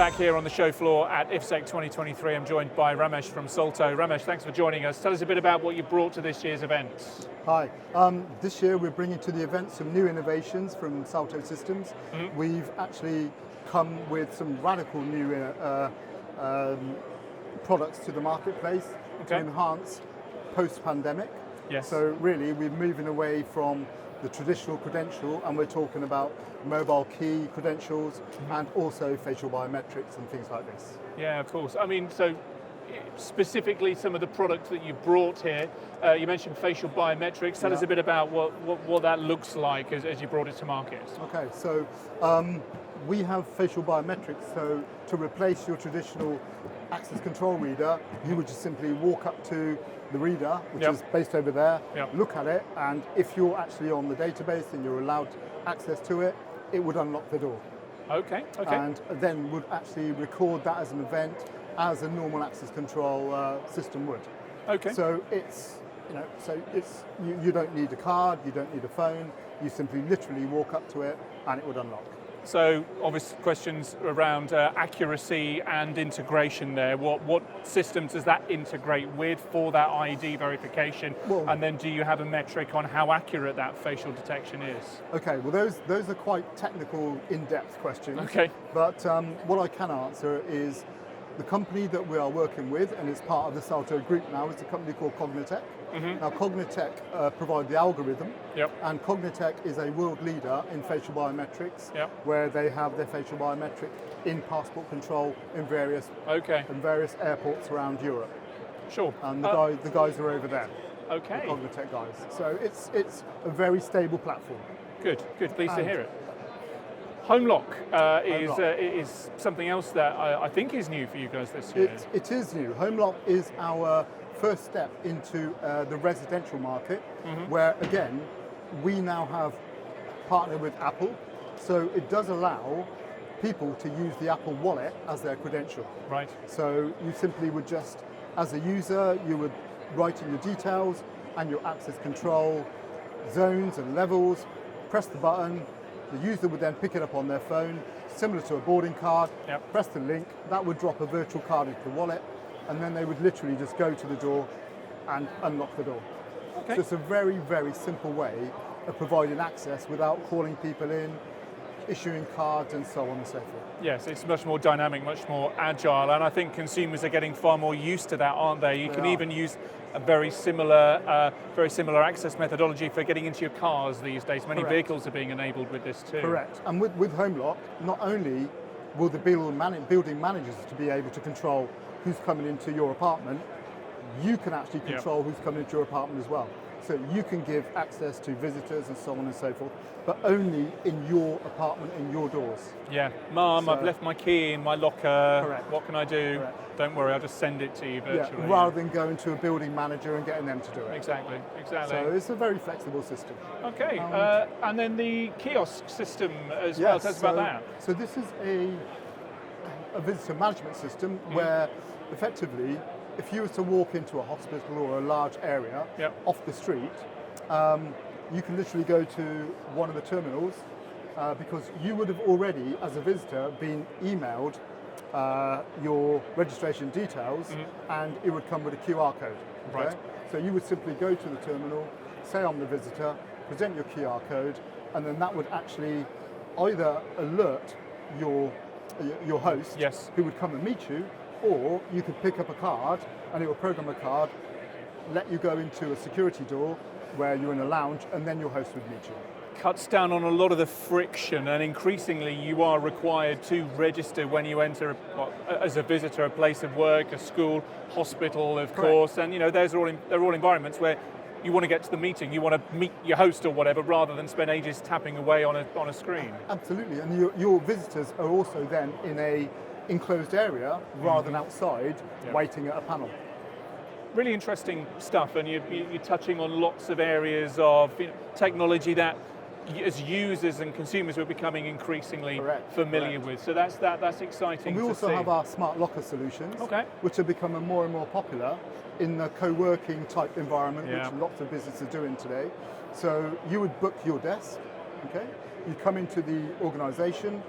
back here on the show floor at IFSEC 2023. I'm joined by Ramesh from Salto. Ramesh, thanks for joining us. Tell us a bit about what you brought to this year's event. Hi. This year we're bringing to the event some new innovations from Salto Systems. We've actually come with some radical new products to the marketplace to enhance post-pandemic. Yes. So really we're moving away from the traditional credential, and we're talking about mobile key credentials and also facial biometrics and things like this. Yeah, of course. I mean, so specifically some of the products that you brought here, you mentioned facial biometrics. Tell us a bit about what that looks like as you brought it to market. Okay, so we have facial biometrics. So to replace your traditional access control reader, you would just simply walk up to the reader, which is based over there, look at it, and if you're actually on the database and you're allowed access to it, it would unlock the door. Okay. And then would actually record that as an event as a normal access control system would. Okay. So it's, you don't need a card, you don't need a phone, you simply literally walk up to it and it would unlock. So obvious questions around accuracy and integration there. What systems does that integrate with for that ID verification? Well, and then do you have a metric on how accurate that facial detection is? Okay, well those are quite technical, in-depth questions. Okay. But what I can answer is the company that we are working with, and it's part of the Salto group now, is a company called Cognitec. Now Cognitec provide the algorithm, and Cognitec is a world leader in facial biometrics, where they have their facial biometric in passport control in various airports around Europe. Sure. And the guys are over there. Okay. The Cognitec guys. So it's a very stable platform. Good. Pleased to hear it. Homlok is something else that I think is new for you guys this year. It is new. Homlok is our first step into the residential market, where again, we now have partnered with Apple, so it does allow people to use the Apple Wallet as their credential. Right. So you simply would just, as a user, you would write in your details and your access control zones and levels, press the button, the user would then pick it up on their phone, similar to a boarding card, press the link, that would drop a virtual card into the wallet, and then they would literally just go to the door and unlock the door. Okay. So it's a very, very simple way of providing access without calling people in, issuing cards and so on and so forth. Yes, it's much more dynamic, much more agile, and I think consumers are getting far more used to that, aren't they? You can even use a very similar access methodology for getting into your cars these days. Many vehicles are being enabled with this too. Correct. And with Homlok, not only will the building managers to be able to control who's coming into your apartment, you can actually control who's coming into your apartment as well. So you can give access to visitors and so on and so forth, but only in your apartment, in your doors. Yeah. Mum, I've left my key in my locker. Correct. What can I do? Correct. Don't worry, I'll just send it to you virtually. Rather than going to a building manager and getting them to do it. Exactly. So it's a very flexible system. Okay, and then the kiosk system as well. Tell us about that. So this is a visitor management system where effectively, if you were to walk into a hospital or a large area off the street, you can literally go to one of the terminals because you would have already, as a visitor, been emailed your registration details and it would come with a QR code. Okay? Right. So you would simply go to the terminal, say I'm the visitor, present your QR code, and then that would actually either alert your host, who would come and meet you, or you could pick up a card and it will program a card, let you go into a security door where you're in a lounge, and then your host would meet you. Cuts down on a lot of the friction, and increasingly you are required to register when you enter as a visitor a place of work, a school, hospital, of course, and they're all environments where you want to get to the meeting, you want to meet your host or whatever, rather than spend ages tapping away on a screen. Absolutely, and your visitors are also then in a enclosed area rather than outside waiting at a panel. Really interesting stuff, and you're touching on lots of areas of technology that as users and consumers we're becoming increasingly familiar with. So that's exciting. And we also have our smart locker solutions, which are becoming more and more popular in the co-working type environment, which lots of businesses are doing today. So you would book your desk, you come into the organisation,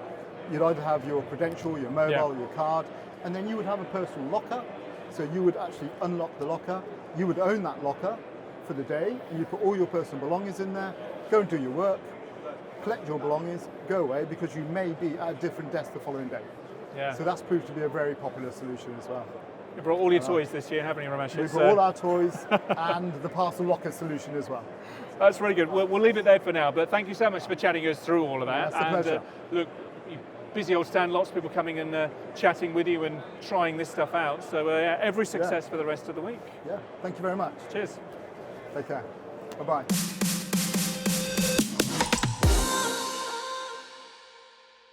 You'd either have your credential, your mobile, your card, and then you would have a personal locker. So you would actually unlock the locker. You would own that locker for the day, and you put all your personal belongings in there, go and do your work, collect your belongings, go away, because you may be at a different desk the following day. Yeah. So that's proved to be a very popular solution as well. You brought all your toys this year, haven't you, Ramesh? We brought all our toys and the parcel locker solution as well. That's really good. We'll leave it there for now, but thank you so much for chatting us through all of that. That's a pleasure. Look, busy old stand, lots of people coming and chatting with you and trying this stuff out. So every success for the rest of the week. Yeah, thank you very much. Cheers. Take care. Bye-bye.